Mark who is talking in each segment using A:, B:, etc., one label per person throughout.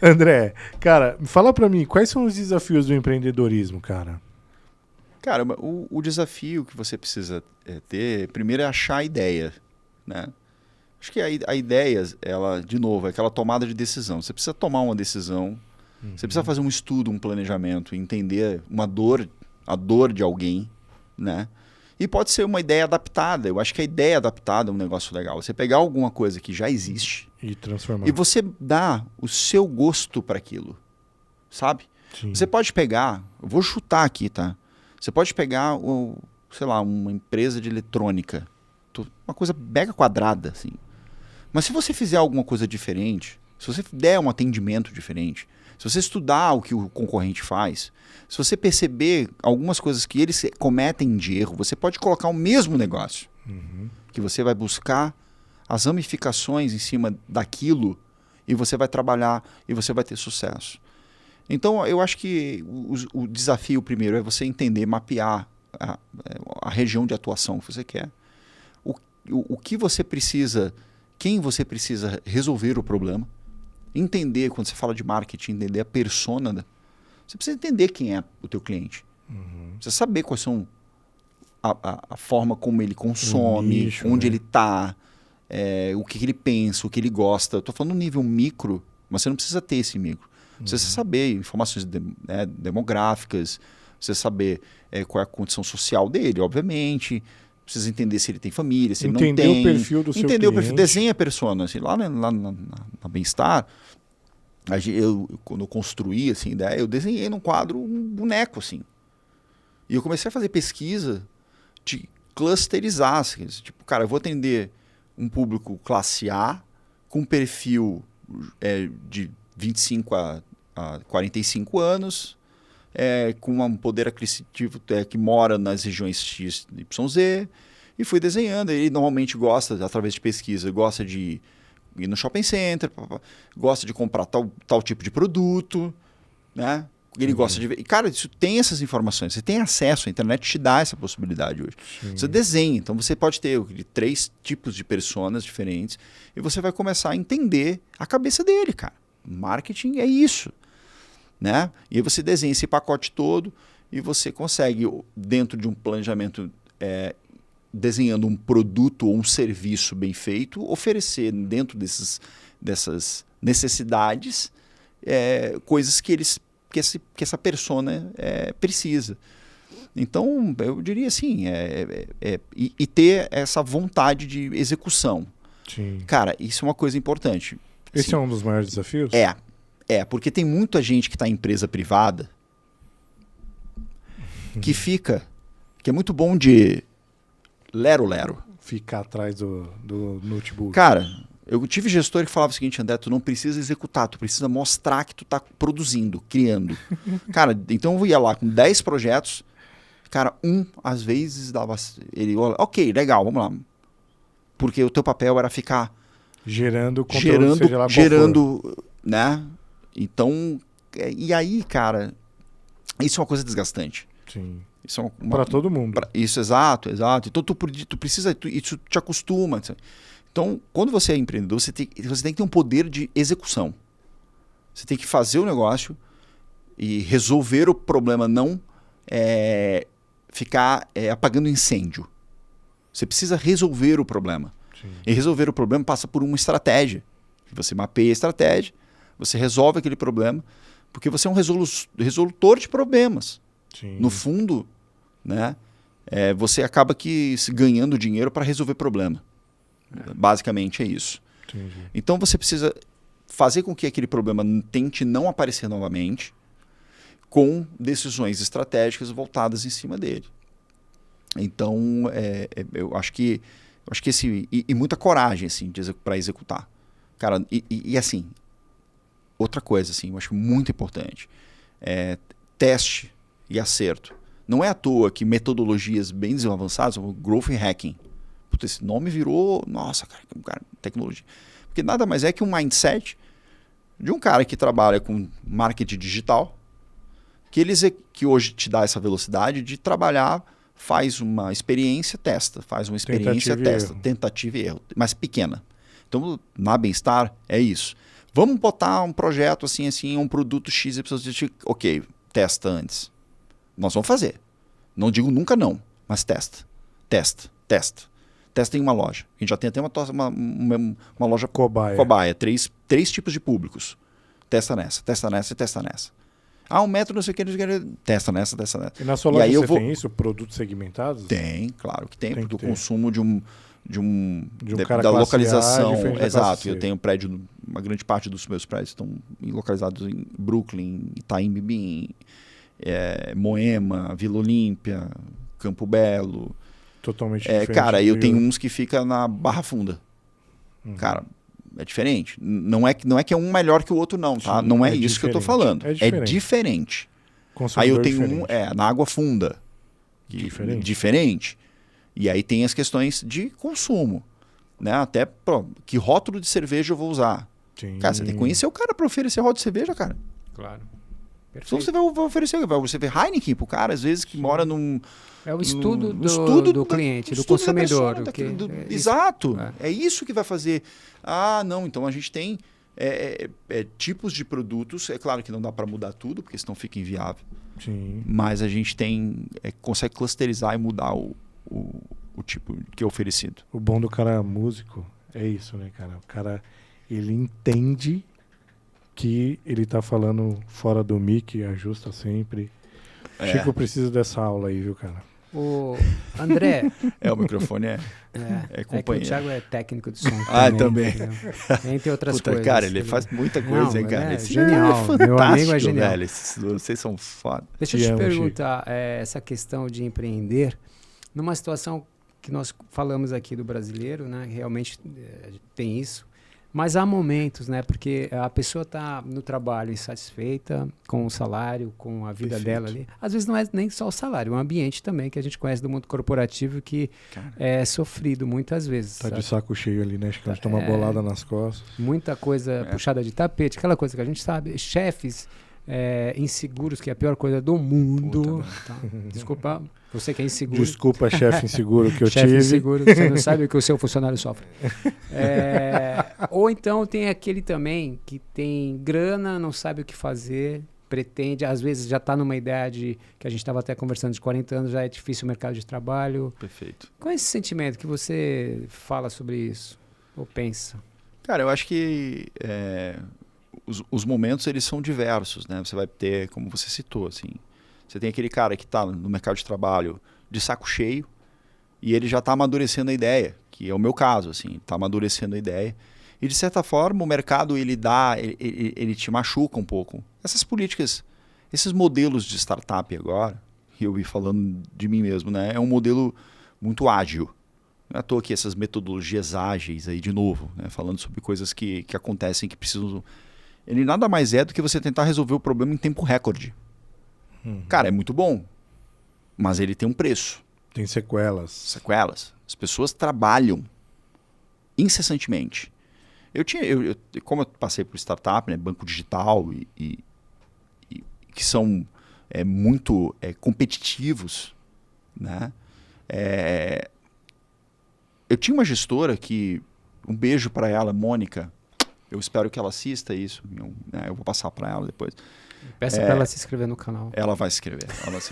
A: André, cara, fala pra mim, quais são os desafios do empreendedorismo, cara?
B: Cara, o desafio que você precisa ter, primeiro é achar a ideia, né? Acho que a ideia, ela, de novo, é aquela tomada de decisão. Você precisa tomar uma decisão, você precisa fazer um estudo, um planejamento, entender a dor de alguém, né? E pode ser uma ideia adaptada. Eu acho que a ideia adaptada é um negócio legal. Você pegar alguma coisa que já existe
A: E transformar.
B: e você dá o seu gosto para aquilo, sabe?
A: Sim.
B: Você pode pegar, eu vou chutar aqui, tá? Você pode pegar, sei lá, uma empresa de eletrônica, uma coisa mega quadrada, assim. Mas se você fizer alguma coisa diferente, se você der um atendimento diferente, se você estudar o que o concorrente faz, se você perceber algumas coisas que eles cometem de erro, você pode colocar o mesmo negócio. Que você vai buscar as ramificações em cima daquilo e você vai trabalhar e você vai ter sucesso. Então, eu acho que o desafio primeiro é você entender, mapear a região de atuação que você quer. O que você precisa, quem você precisa resolver o problema. Entender, quando você fala de marketing, entender a persona. Você precisa entender quem é o teu cliente. Você saber quais são a forma como ele consome,
A: nicho,
B: onde
A: né?
B: ele está, o que ele pensa, o que ele gosta. Eu estou falando no nível micro, mas você não precisa ter esse micro. Você precisa saber informações demográficas, você saber qual é a condição social dele, obviamente. Precisa entender se ele tem família, se ele não tem.
A: Entender o perfil do seu
B: Entender o perfil.
A: cliente.
B: Desenha a persona. Assim, lá na Bem-Estar, quando eu construí assim, a ideia, eu desenhei num quadro um boneco. Assim. E eu comecei a fazer pesquisa de clusterizar. Assim, tipo, cara, eu vou atender um público classe A com perfil de 25 a 45 anos, com um poder aquisitivo que mora nas regiões X, Y, Z, e fui desenhando. Ele normalmente gosta, através de pesquisa, gosta de ir no shopping center, gosta de comprar tal tipo de produto, né? Ele gosta de ver. E, cara, isso tem essas informações, você tem acesso, a internet te dá essa possibilidade hoje. Você desenha, então você pode ter 3 tipos de personas diferentes e você vai começar a entender a cabeça dele, cara. Marketing é isso, né? E aí você desenha esse pacote todo e você consegue, dentro de um planejamento, desenhando um produto ou um serviço bem feito, oferecer dentro dessas necessidades coisas que essa persona precisa. Então, eu diria assim, e ter essa vontade de execução.
A: Sim.
B: Cara, isso é uma coisa importante.
A: Esse é um dos maiores desafios?
B: Porque tem muita gente que está em empresa privada que é muito bom de lero-lero.
A: Ficar atrás do notebook.
B: Cara, eu tive gestor que falava o seguinte: André, tu não precisa executar, tu precisa mostrar que tu está produzindo, criando. Cara, então eu ia lá com 10 projetos, cara, às vezes dava... Ele, ok, legal, vamos lá. Porque o teu papel era ficar
A: gerando conteúdo, seja lá
B: qual
A: for.
B: Né? Então, e aí, cara, isso é uma coisa desgastante.
A: Sim.
B: Isso
A: para todo mundo.
B: Isso, exato. Então, tu precisa, isso te acostuma. Então, quando você é empreendedor, você tem que ter um poder de execução. Você tem que fazer o negócio e resolver o problema, não ficar apagando incêndio. Você precisa resolver o problema.
A: Sim.
B: E resolver o problema passa por uma estratégia. Você mapeia a estratégia, você resolve aquele problema, porque você é um resolutor de problemas.
A: Sim.
B: No fundo, né, você acaba ganhando dinheiro para resolver problema. Basicamente é isso.
A: Entendi.
B: Então você precisa fazer com que aquele problema tente não aparecer novamente, com decisões estratégicas voltadas em cima dele. Então, eu acho que e muita coragem assim, para executar. Cara, e assim, outra coisa assim, eu acho muito importante, teste e acerto. Não é à toa que metodologias bem avançadas, como Growth Hacking, esse nome virou, nossa, cara, tecnologia. Porque nada mais é que um mindset de um cara que trabalha com marketing digital, que hoje te dá essa velocidade de trabalhar, faz uma experiência, testa, faz uma experiência, testa, tentativa e erro, mas pequena. Então, na Bem-Estar é isso. Vamos botar um projeto assim, um produto X, Y, ok, testa antes. Nós vamos fazer. Não digo nunca não, mas testa. Testa em uma loja. A gente já tem até uma loja cobaia. Três tipos de públicos. Testa nessa e testa nessa. Um metro, não sei o que, testa nessa.
A: E na sua loja você tem isso? Produtos segmentados?
B: Tem, claro que tem.
A: Tem
B: do
A: que
B: consumo
A: cara
B: da localização.
A: Exato.
B: Eu tenho prédio, uma grande parte dos meus prédios estão localizados em Brooklyn, Itaim Bibi, Moema, Vila Olímpia, Campo Belo.
A: Totalmente diferente.
B: Cara, eu tenho uns que fica na Barra Funda. Cara, é diferente. Não é que é um melhor que o outro, não, tá?
A: Sim,
B: não é isso que eu tô falando.
A: É
B: diferente.
A: Aí
B: eu tenho na Água Funda. Diferente. E aí tem as questões de consumo. Né? Até, que rótulo de cerveja eu vou usar?
A: Sim.
B: Cara, você tem que conhecer o cara para oferecer rótulo de cerveja, cara.
C: Claro.
B: Então você vai oferecer, você vê Heineken pro cara, às vezes, que mora num...
C: É o estudo do cliente, do consumidor.
B: Exato. É isso que vai fazer. Não, então a gente tem tipos de produtos. É claro que não dá para mudar tudo, porque senão fica inviável.
A: Sim.
B: Mas a gente consegue clusterizar e mudar o tipo que é oferecido.
A: O bom do cara músico é isso, né, cara? O cara, ele entende que ele tá falando fora do mic, ajusta sempre. Chico, eu preciso dessa aula aí, viu, cara?
C: O André...
B: O microfone é companheiro.
C: O Thiago é técnico de som
B: também.
C: Entre outras coisas.
B: Cara, ele faz muita coisa, hein, cara?
C: Genial. Meu amigo é genial.
B: Velho, vocês são foda.
C: Deixa eu te perguntar, essa questão de empreender, numa situação que nós falamos aqui do brasileiro, né? Realmente tem isso. Mas há momentos, né? Porque a pessoa está no trabalho insatisfeita com o salário, com a vida dela ali. Às vezes não é nem só o salário, é um ambiente também que a gente conhece do mundo corporativo que é sofrido muitas vezes.
A: Tá de saco cheio ali, né? Acho que a gente toma bolada nas costas.
C: Muita coisa puxada de tapete, aquela coisa que a gente sabe. Chefes inseguros, que é a pior coisa do mundo. Tá? Desculpa, você que é inseguro.
A: Desculpa, chefe inseguro que eu tive.
C: Chefe inseguro, você não sabe o que o seu funcionário sofre. Ou então tem aquele também que tem grana, não sabe o que fazer, pretende, às vezes já está numa idade que a gente estava até conversando de 40 anos, já é difícil o mercado de trabalho.
B: Perfeito.
C: Qual é esse sentimento que você fala sobre isso? Ou pensa?
B: Cara, eu acho que os momentos eles são diversos, né? Você vai ter, como você citou, assim, você tem aquele cara que está no mercado de trabalho de saco cheio e ele já está amadurecendo a ideia, que é o meu caso, assim, está amadurecendo a ideia. E de certa forma o mercado ele te machuca um pouco. Essas políticas, esses modelos de startup agora, eu vi falando de mim mesmo, né? É um modelo muito ágil. Não é à toa que essas metodologias ágeis aí de novo, né? Falando sobre coisas que acontecem, que precisam... Ele nada mais é do que você tentar resolver o problema em tempo recorde. Cara, é muito bom, mas ele tem um preço.
A: Tem sequelas.
B: As pessoas trabalham incessantemente. Como eu passei por startup, né, banco digital, e que são muito competitivos, né? Eu tinha uma gestora que, um beijo para ela, Mônica, eu espero que ela assista isso, eu vou passar para ela depois.
C: Peça para ela se inscrever no canal.
B: Ela vai se inscrever.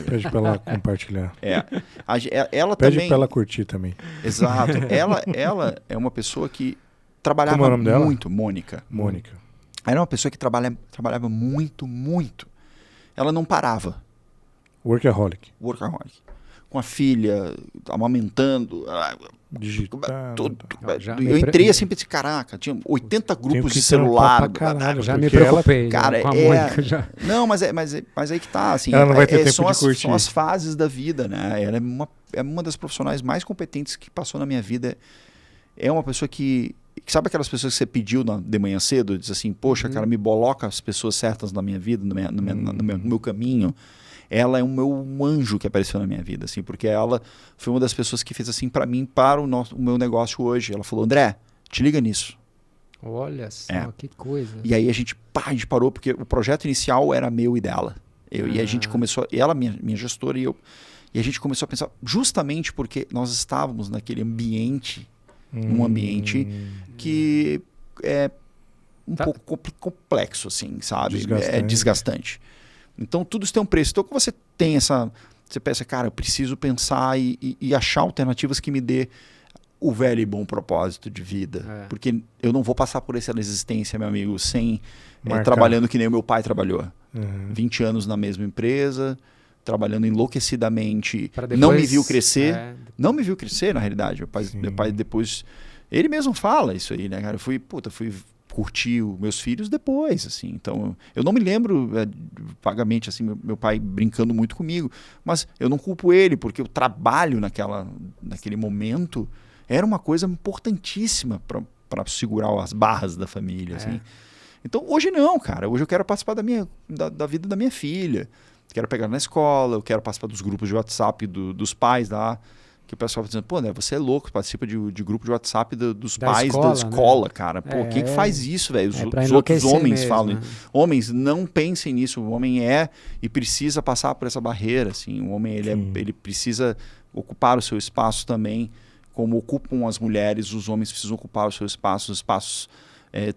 A: Pede para ela compartilhar.
B: Ela
A: Pede
B: também...
A: para ela curtir também.
B: Exato. Ela é uma pessoa que trabalhava
A: Como é o nome dela?
B: muito. Mônica. Ela era uma pessoa que trabalhava muito, muito. Ela não parava.
A: Workaholic.
B: Com a filha, amamentando...
A: Digitando.
B: Eu entrei assim e pensei, caraca, tinha 80 grupos de celular.
A: Caralho,
C: já me preocupei.
B: Cara,
C: com a Mônica já.
B: Não, mas aí que tá, assim.
A: Ela não vai ter tempo de curtir.
B: São as fases da vida, né? Ela é uma das profissionais mais competentes que passou na minha vida. É uma pessoa que sabe aquelas pessoas que você pediu de manhã cedo? Diz assim, poxa, cara, me coloca as pessoas certas na minha vida, no meu caminho. Ela é o meu anjo que apareceu na minha vida, assim, porque ela foi uma das pessoas que fez assim para mim, para o meu negócio hoje. Ela falou, André, te liga nisso.
C: Olha só, que coisa.
B: E aí a gente parou, porque o projeto inicial era meu e dela. E a gente começou, ela, minha gestora e eu, e a gente começou a pensar, justamente porque nós estávamos naquele ambiente, num ambiente que um pouco complexo, assim, sabe?
A: Desgastante.
B: É desgastante. Então, tudo isso tem um preço. Então, quando você tem essa... Você pensa, cara, eu preciso pensar e achar alternativas que me dê o velho e bom propósito de vida. Porque eu não vou passar por essa existência, meu amigo, sem trabalhando que nem o meu pai trabalhou. 20 anos na mesma empresa, trabalhando enlouquecidamente. Depois, não me viu crescer. Não me viu crescer, na realidade. Meu pai depois... Ele mesmo fala isso aí, né, cara? Eu fui curtir os meus filhos depois, assim. Então, eu não me lembro vagamente, assim, meu pai brincando muito comigo, mas eu não culpo ele, porque o trabalho naquele momento era uma coisa importantíssima para segurar as barras da família, assim. Então, hoje não, cara. Hoje eu quero participar da vida da minha filha. Quero pegar na escola, eu quero participar dos grupos de WhatsApp dos pais lá. Que o pessoal está dizendo, pô, né, você é louco, participa de grupo de WhatsApp dos pais da escola, né? Cara. Pô, quem que faz isso, velho? Os outros homens mesmo, falam. Né? Homens, não pensem nisso. O homem e precisa passar por essa barreira, assim. O homem, ele precisa ocupar o seu espaço também, como ocupam as mulheres, os homens precisam ocupar o seu espaço, os espaços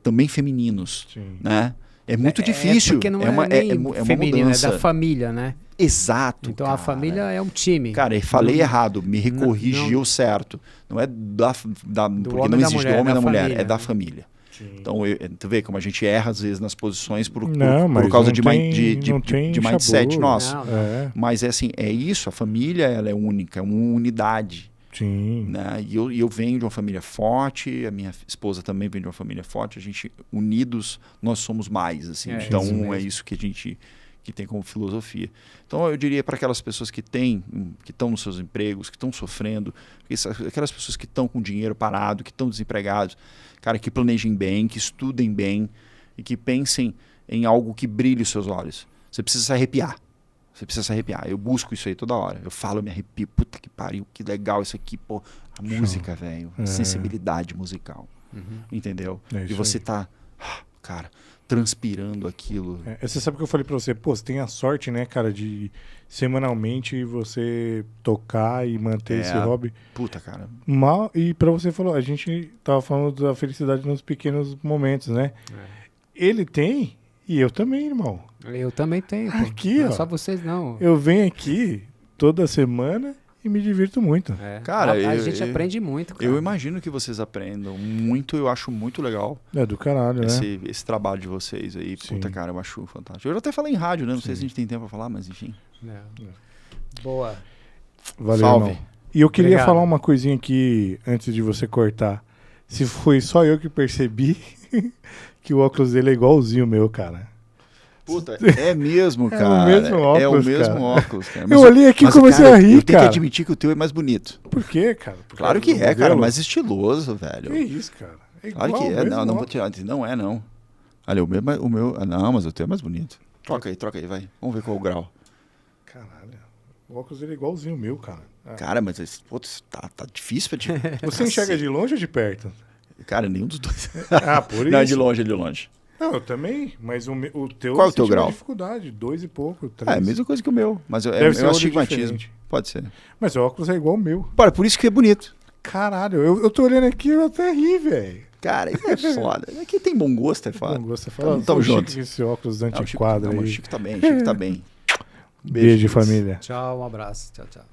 B: também femininos, né? É muito difícil.
C: Porque não é feminino, uma mudança. É da família, né?
B: Exato.
C: Então a família é um time.
B: Cara, eu falei errado, me corrigiu certo. Não é porque não existe do homem e da mulher, é da família. Sim. Então, tu vê como a gente erra às vezes nas posições por causa de mindset nosso. Não. Mas é assim, é isso, a família ela é única, é uma unidade.
A: Sim.
B: Né? E eu venho de uma família forte, a minha esposa também vem de uma família forte, a gente, unidos, nós somos mais. Assim. Então, é isso que a gente que tem como filosofia. Então, eu diria para aquelas pessoas que estão nos seus empregos, que estão sofrendo, aquelas pessoas que estão com dinheiro parado, que estão desempregados, cara, que planejem bem, que estudem bem e que pensem em algo que brilhe os seus olhos. Você precisa se arrepiar. Você precisa se arrepiar. Eu busco isso aí toda hora. Eu falo, eu me arrepio. Puta que pariu, que legal isso aqui. Pô, a música, velho. Sensibilidade musical. Entendeu? E você tá, cara, transpirando aquilo.
A: Você sabe que eu falei pra você, pô, você tem a sorte, né, cara, de semanalmente você tocar e manter esse hobby.
B: Puta, cara.
A: E pra você falou, a gente tava falando da felicidade nos pequenos momentos, né? Ele tem e eu também, irmão.
C: Eu também tenho.
A: Aqui,
C: não
A: ó.
C: Só vocês não.
A: Eu venho aqui toda semana e me divirto muito.
B: Cara,
C: a gente aprende muito, cara.
B: Eu imagino que vocês aprendam muito, eu acho muito legal.
A: É do caralho, né?
B: Esse trabalho de vocês aí. Sim. Puta, cara, eu acho fantástico. Eu já até falei em rádio, né? Não sei se a gente tem tempo pra falar, mas enfim.
C: Boa.
A: Valeu,
B: Salve.
A: irmão. E eu queria falar uma coisinha aqui, antes de você cortar. Se foi só eu que percebi que o óculos dele é igualzinho o meu, cara.
B: Puta, é mesmo, cara.
A: É o mesmo óculos,
B: é o mesmo óculos, cara.
A: Eu olhei aqui e comecei a rir, cara.
B: Eu tenho que admitir que o teu é mais bonito.
A: Por quê, cara?
B: Claro que é, cara. Mais estiloso, velho.
A: Que isso, cara?
B: Claro que é. Não vou tirar. Não é, não. Olha, o meu... Não, mas o teu é mais bonito. Troca aí, vai. Vamos ver qual é o grau.
A: Caralho. O óculos dele é igualzinho o meu, cara.
B: Cara, mas putz, tá difícil pra te...
A: Você enxerga de longe ou de perto?
B: Cara, nenhum dos dois.
A: Por isso.
B: Não, é de longe.
A: Não, eu também, mas o teu...
B: Qual é o teu grau?
A: Dificuldade, 2 e pouco, 3.
B: É a mesma coisa que o meu, mas eu astigmatismo. Pode ser.
A: Mas o óculos é igual o meu.
B: Por isso que é bonito.
A: Caralho, eu tô olhando aqui e eu até ri, velho.
B: Cara, isso é foda. Aqui tem bom gosto, é foda.
A: Bom gosto, é foda.
B: Tamo junto.
A: Esse óculos antiquadro aí.
B: O Chico tá bem.
A: Beijo, família.
C: Tchau, um abraço. Tchau.